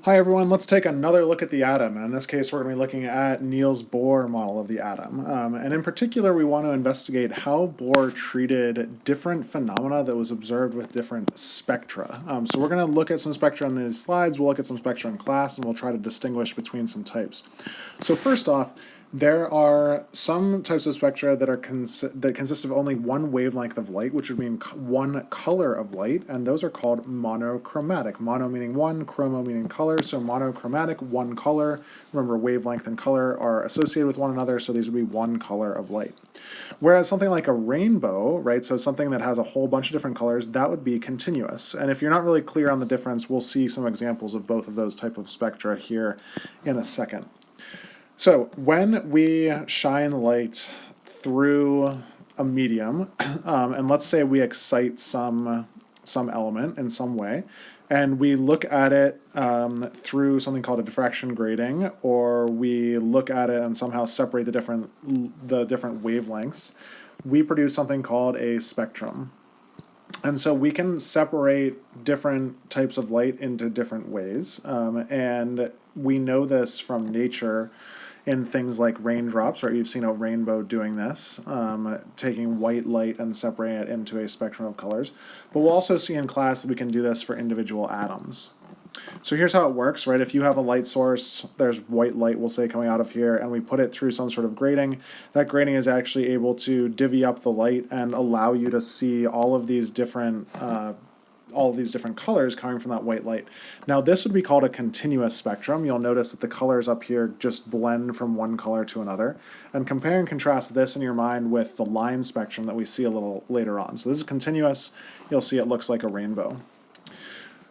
Hi everyone, let's take another look at the atom. And in this case, we're going to be looking at Niels Bohr model of the atom. And in particular, we want to investigate how Bohr treated different phenomena that was observed with different spectra. So we're going to look at some spectra in these slides, we'll look at some spectra in class, and we'll try to distinguish between some types. So first off, there are some types of spectra that consist of only one wavelength of light, which would mean one color of light, and those are called monochromatic. Mono meaning one, chromo meaning color, so monochromatic, one color. Remember, wavelength and color are associated with one another, so these would be one color of light. Whereas something like a rainbow, right, so something that has a whole bunch of different colors, that would be continuous. And if you're not really clear on the difference, we'll see some examples of both of those type of spectra here in a second. So when we shine light through a medium, and let's say we excite some element in some way, and we look at it through something called a diffraction grating, or we look at it and somehow separate the different wavelengths, we produce something called a spectrum. And so we can separate different types of light into different ways, and we know this from nature in things like raindrops, right? You've seen a rainbow doing this, taking white light and separating it into a spectrum of colors. But we'll also see in class that we can do this for individual atoms. So here's how it works, right? If you have a light source, there's white light, we'll say, coming out of here, and we put it through some sort of grating. That grating is actually able to divvy up the light and allow you to see all of these different colors coming from that white light. Now this would be called a continuous spectrum. You'll notice that the colors up here just blend from one color to another. And compare and contrast this in your mind with the line spectrum that we see a little later on. So this is continuous. You'll see it looks like a rainbow.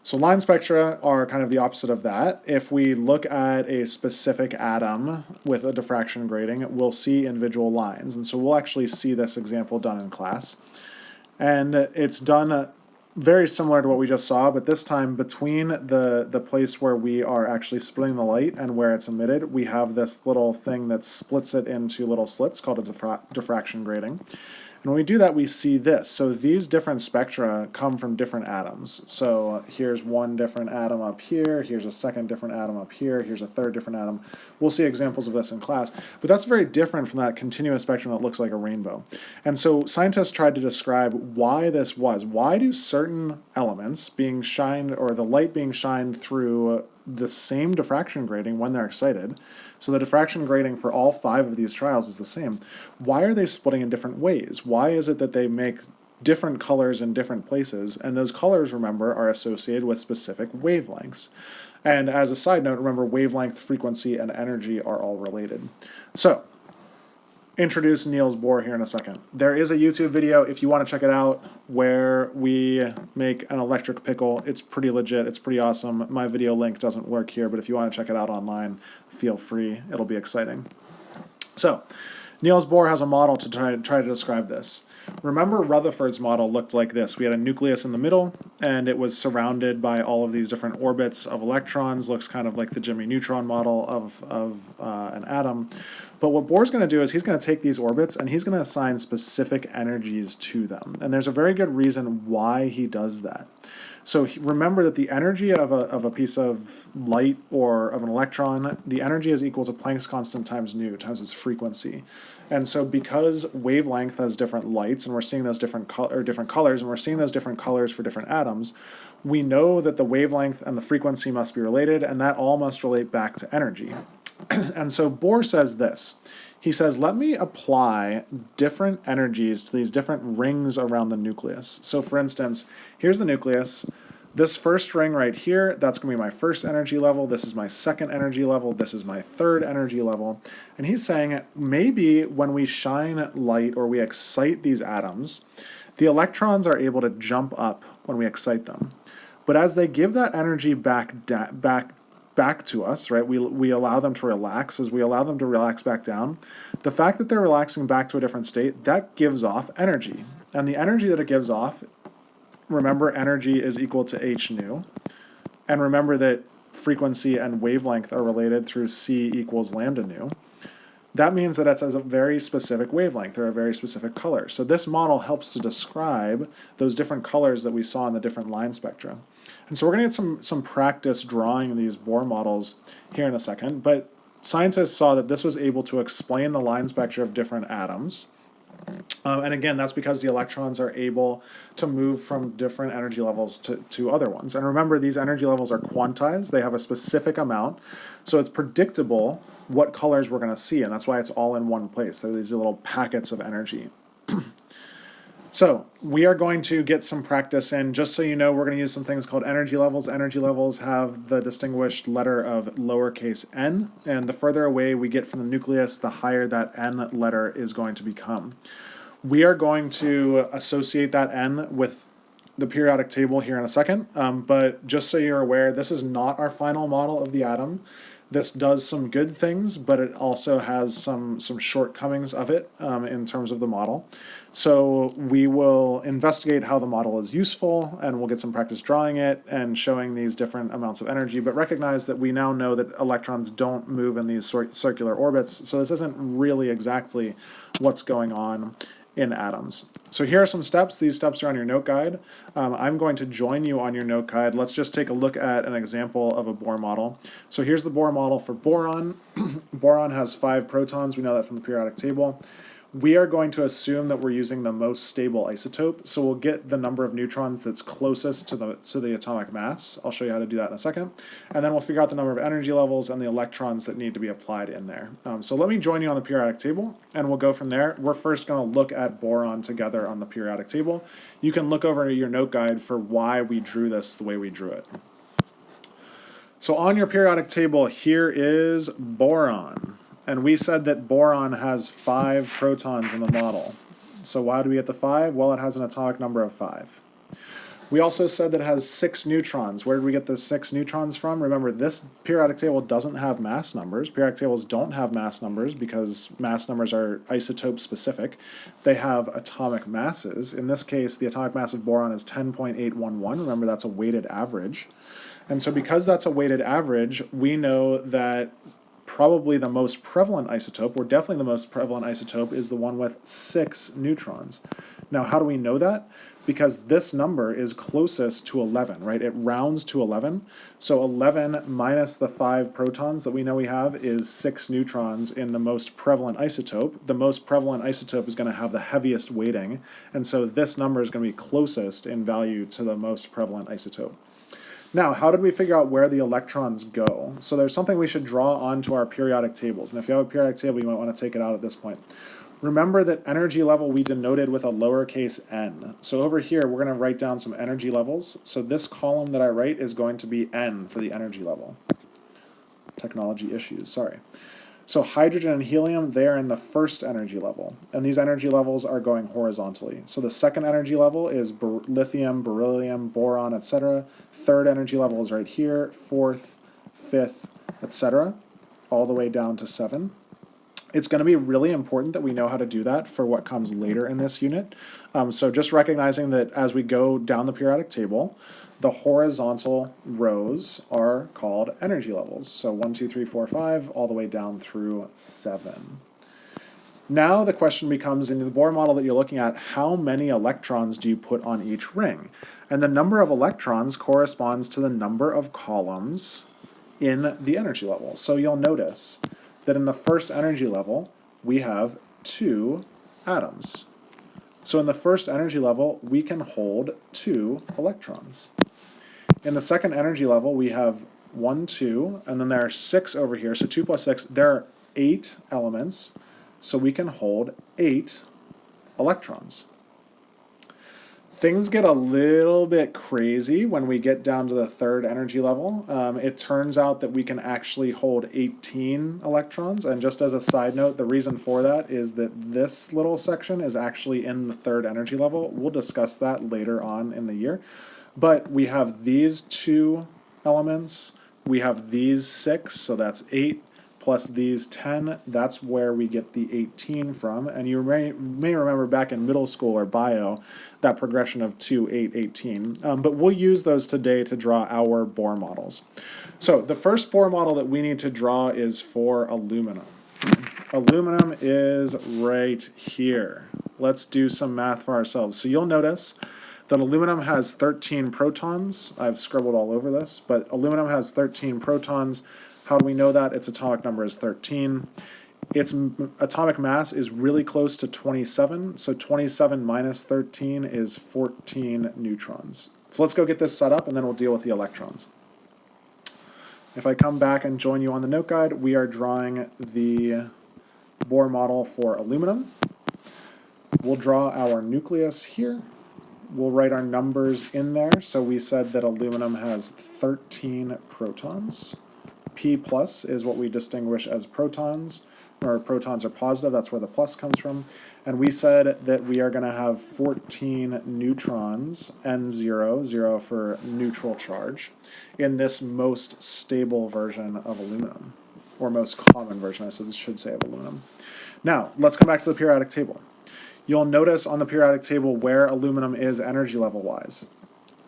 So line spectra are kind of the opposite of that. If we look at a specific atom with a diffraction grating, we'll see individual lines. And so we'll actually see this example done in class. And it's done very similar to what we just saw, but this time between the place where we are actually splitting the light and where it's emitted, we have this little thing that splits it into little slits called a diffraction grating. And when we do that, we see this. So these different spectra come from different atoms. So here's one different atom up here, here's a second different atom up here, here's a third different atom. We'll see examples of this in class, but that's very different from that continuous spectrum that looks like a rainbow. And so scientists tried to describe why this was. Why do certain elements being shined, or the light being shined through the same diffraction grating when they're excited, so the diffraction grating for all 5 of these trials is the same. Why are they splitting in different ways? Why is it that they make different colors in different places? And those colors, remember, are associated with specific wavelengths. And as a side note, remember, wavelength, frequency, and energy are all related. So introduce Niels Bohr here in a second. There is a YouTube video, if you want to check it out, where we make an electric pickle. It's pretty legit. It's pretty awesome. My video link doesn't work here, but if you want to check it out online, feel free. It'll be exciting. So Niels Bohr has a model to try to describe this. Remember, Rutherford's model looked like this. We had a nucleus in the middle, and it was surrounded by all of these different orbits of electrons. Looks kind of like the Jimmy Neutron model of an atom. But what Bohr's going to do is he's going to take these orbits and he's going to assign specific energies to them. And there's a very good reason why he does that. So remember that the energy of a piece of light or of an electron, the energy is equal to Planck's constant times nu, times its frequency. And so because wavelength has different lights, and we're seeing those different colors, and we're seeing those different colors for different atoms, we know that the wavelength and the frequency must be related, and that all must relate back to energy. And so Bohr says this. He says, let me apply different energies to these different rings around the nucleus. So for instance, here's the nucleus. This first ring right here, that's going to be my first energy level. This is my second energy level. This is my third energy level. And he's saying maybe when we shine light or we excite these atoms, the electrons are able to jump up when we excite them. But as they give that energy back to us, right? We allow them to relax. As we allow them to relax back down, the fact that they're relaxing back to a different state, that gives off energy. And the energy that it gives off, remember, energy is equal to h nu. And remember that frequency and wavelength are related through c equals lambda nu. That means that it's a very specific wavelength or a very specific color. So this model helps to describe those different colors that we saw in the different line spectra. And so we're going to get some practice drawing these Bohr models here in a second, but scientists saw that this was able to explain the line spectra of different atoms. And again, that's because the electrons are able to move from different energy levels to other ones. And remember, these energy levels are quantized. They have a specific amount. So it's predictable what colors we're going to see, and that's why it's all in one place. They're these little packets of energy. So we are going to get some practice in. Just so you know, we're going to use some things called energy levels. Energy levels have the distinguished letter of lowercase n, and the further away we get from the nucleus, the higher that n letter is going to become. We are going to associate that n with the periodic table here in a second, but just so you're aware, this is not our final model of the atom. This does some good things, but it also has some shortcomings of it in terms of the model. So we will investigate how the model is useful, and we'll get some practice drawing it and showing these different amounts of energy, but recognize that we now know that electrons don't move in these circular orbits, so this isn't really exactly what's going on in atoms. So here are some steps. These steps are on your note guide. I'm going to join you on your note guide. Let's just take a look at an example of a Bohr model. So here's the Bohr model for boron. Boron has 5 protons. We know that from the periodic table. We are going to assume that we're using the most stable isotope, so we'll get the number of neutrons that's closest to the atomic mass. I'll show you how to do that in a second. And then we'll figure out the number of energy levels and the electrons that need to be applied in there. So let me join you on the periodic table, and we'll go from there. We're first going to look at boron together on the periodic table. You can look over your note guide for why we drew this the way we drew it. So on your periodic table, here is boron. And we said that boron has 5 protons in the model. So why do we get the 5? Well, it has an atomic number of 5. We also said that it has 6 neutrons. Where did we get the 6 neutrons from? Remember, this periodic table doesn't have mass numbers. Periodic tables don't have mass numbers because mass numbers are isotope specific. They have atomic masses. In this case, the atomic mass of boron is 10.811. Remember, that's a weighted average. And so because that's a weighted average, we know that probably the most prevalent isotope, or definitely the most prevalent isotope, is the one with 6 neutrons. Now, how do we know that? Because this number is closest to 11, right? It rounds to 11. So 11 minus the 5 protons that we know we have is 6 neutrons in the most prevalent isotope. The most prevalent isotope is going to have the heaviest weighting, and so this number is going to be closest in value to the most prevalent isotope. Now, how did we figure out where the electrons go? So there's something we should draw onto our periodic tables. And if you have a periodic table, you might want to take it out at this point. Remember that energy level we denoted with a lowercase n. So over here, we're going to write down some energy levels. So this column that I write is going to be n for the energy level. Technology issues, sorry. So hydrogen and helium, they're in the first energy level, and these energy levels are going horizontally. So the second energy level is lithium, beryllium, boron, etc. Third energy level is right here, fourth, fifth, etc., all the way down to 7. It's going to be really important that we know how to do that for what comes later in this unit. So just recognizing that as we go down the periodic table, the horizontal rows are called energy levels. So 1, 2, 3, 4, 5, all the way down through 7. Now the question becomes, in the Bohr model that you're looking at, how many electrons do you put on each ring? And the number of electrons corresponds to the number of columns in the energy level. So you'll notice that in the first energy level, we have 2 atoms. So in the first energy level, we can hold 2 electrons. In the second energy level, we have 1, 2, and then there are 6 over here. So 2 plus 6, there are 8 elements. So we can hold 8 electrons. Things get a little bit crazy when we get down to the third energy level. It turns out that we can actually hold 18 electrons, and just as a side note, the reason for that is that this little section is actually in the third energy level. We'll discuss that later on in the year. But we have these 2 elements, we have these 6, so that's 8, plus these 10, that's where we get the 18 from. And you may remember back in middle school or bio, that progression of 2, 8, 18. But we'll use those today to draw our Bohr models. So the first Bohr model that we need to draw is for aluminum. Aluminum is right here. Let's do some math for ourselves. So you'll notice that aluminum has 13 protons. I've scribbled all over this, but aluminum has 13 protons. How do we know that? Its atomic number is 13. Its atomic mass is really close to 27, so 27 minus 13 is 14 neutrons. So let's go get this set up, and then we'll deal with the electrons. If I come back and join you on the note guide, we are drawing the Bohr model for aluminum. We'll draw our nucleus here. We'll write our numbers in there. So we said that aluminum has 13 protons. P plus is what we distinguish as protons, or protons are positive, that's where the plus comes from. And we said that we are going to have 14 neutrons, N0, 0 for neutral charge, in this most stable version of aluminum, or most common version, I should say, of aluminum. Now, let's come back to the periodic table. You'll notice on the periodic table where aluminum is energy level-wise.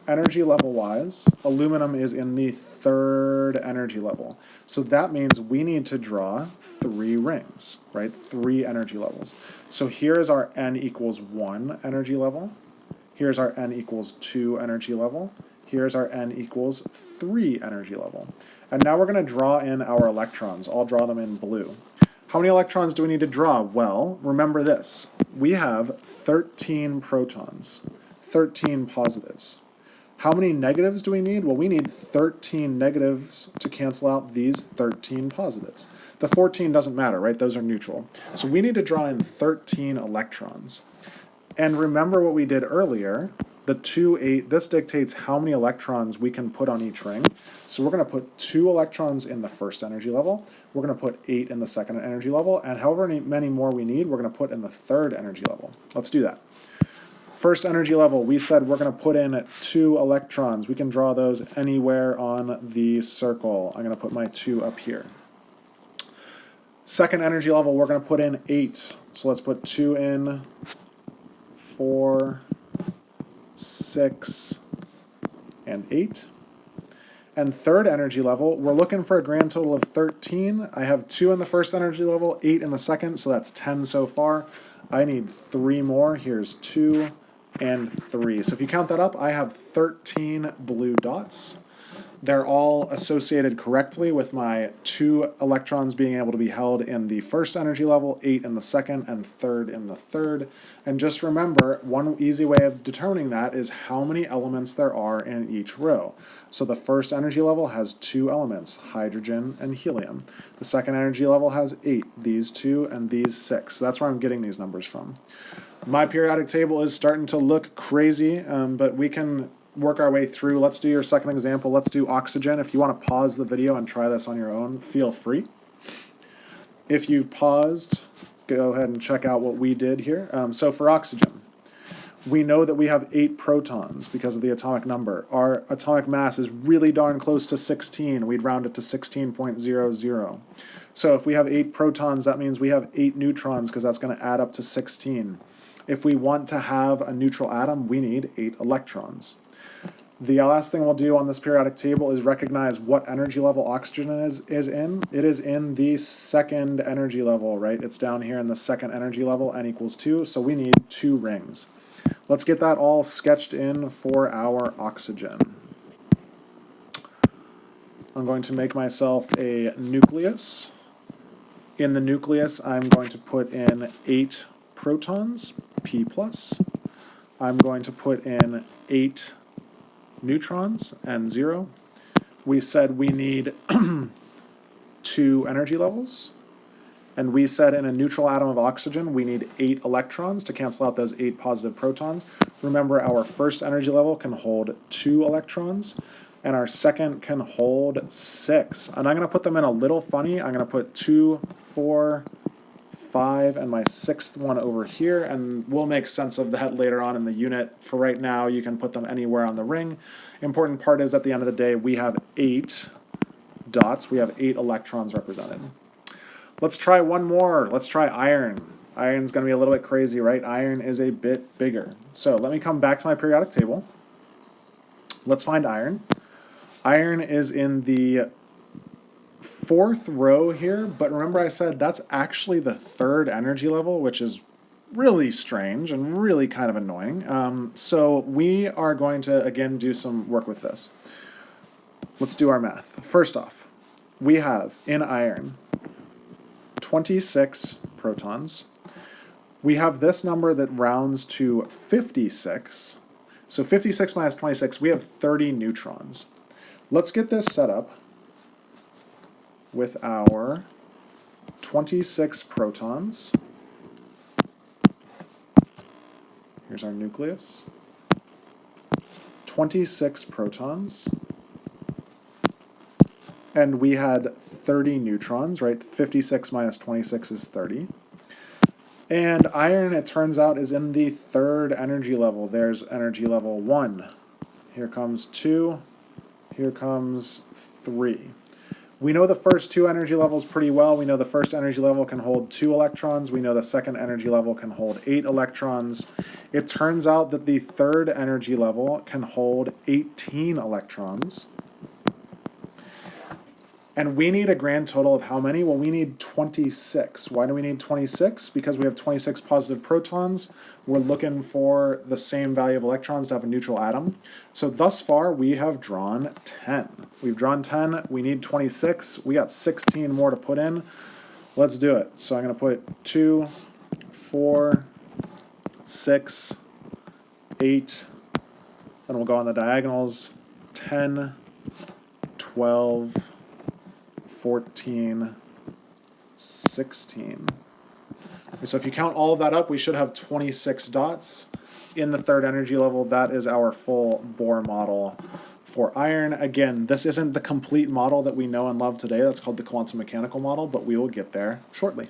Energy level-wise, aluminum is in the third energy level. So that means we need to draw 3 rings, right? 3 energy levels. So here is our n equals 1 energy level. Here's our n equals 2 energy level. Here's our n equals 3 energy level. And now we're going to draw in our electrons. I'll draw them in blue. How many electrons do we need to draw? Well, remember this. We have 13 protons, 13 positives. How many negatives do we need? Well, we need 13 negatives to cancel out these 13 positives. The 14 doesn't matter, right? Those are neutral. So we need to draw in 13 electrons. And remember what we did earlier, the 2, 8, this dictates how many electrons we can put on each ring. So we're going to put 2 electrons in the first energy level, we're going to put 8 in the second energy level, and however many more we need, we're going to put in the third energy level. Let's do that. First energy level, we said we're going to put in 2 electrons. We can draw those anywhere on the circle. I'm going to put my 2 up here. Second energy level, we're going to put in 8. So let's put 2 in, 4, 6, and 8. And third energy level, we're looking for a grand total of 13. I have 2 in the first energy level, 8 in the second, so that's 10 so far. I need 3 more. Here's 2 and 3. So if you count that up, I have 13 blue dots. They're all associated correctly with my 2 electrons being able to be held in the first energy level, 8 in the second, and 3rd in the third. And just remember, one easy way of determining that is how many elements there are in each row. So the first energy level has 2 elements, hydrogen and helium. The second energy level has 8, these 2 and these 6. So that's where I'm getting these numbers from. My periodic table is starting to look crazy, but we can work our way through. Let's do your second example. Let's do oxygen. If you want to pause the video and try this on your own, feel free. If you've paused, go ahead and check out what we did here. So for oxygen, we know that we have 8 protons because of the atomic number. Our atomic mass is really darn close to 16. We'd round it to 16.00. So if we have 8 protons, that means we have 8 neutrons because that's going to add up to 16. If we want to have a neutral atom, we need 8 electrons. The last thing we'll do on this periodic table is recognize what energy level oxygen is in. It is in the second energy level, right? It's down here in the second energy level, n equals 2, so we need 2 rings. Let's get that all sketched in for our oxygen. I'm going to make myself a nucleus. In the nucleus, I'm going to put in 8 protons, P+. I'm going to put in 8 neutrons, N0. We said we need 2 energy levels, and we said in a neutral atom of oxygen we need 8 electrons to cancel out those 8 positive protons. Remember, our first energy level can hold 2 electrons, and our second can hold 6. And I'm going to put them in a little funny. I'm going to put 2, 4, 5, and my 6th one over here, and we'll make sense of that later on in the unit. For right now, you can put them anywhere on the ring. Important part is at the end of the day, we have 8 dots. We have 8 electrons represented. Let's try one more. Let's try iron. Iron's going to be a little bit crazy, right? Iron is a bit bigger. So let me come back to my periodic table. Let's find iron. Iron is in the 4th row here, but remember I said that's actually the 3rd energy level, which is really strange and really kind of annoying. So we are going to, again, do some work with this. Let's do our math. First off, we have, in iron, 26 protons. We have this number that rounds to 56. So 56 minus 26, we have 30 neutrons. Let's get this set up with our 26 protons. Here's our nucleus. 26 protons. And we had 30 neutrons, right? 56 minus 26 is 30. And iron, it turns out, is in the third energy level. There's energy level 1. Here comes 2. Here comes 3. We know the first two energy levels pretty well. We know the first energy level can hold 2 electrons. We know the second energy level can hold 8 electrons. It turns out that the third energy level can hold 18 electrons. And we need a grand total of how many? Well, we need 26. Why do we need 26? Because we have 26 positive protons. We're looking for the same value of electrons to have a neutral atom. So thus far, we have drawn 10. We've drawn 10. We need 26. We got 16 more to put in. Let's do it. So I'm going to put 2, 4, 6, 8. Then we'll go on the diagonals. 10, 12, 14, 16. So if you count all of that up, we should have 26 dots in the third energy level. That is our full Bohr model for iron. Again, this isn't the complete model that we know and love today. That's called the quantum mechanical model, but we will get there shortly.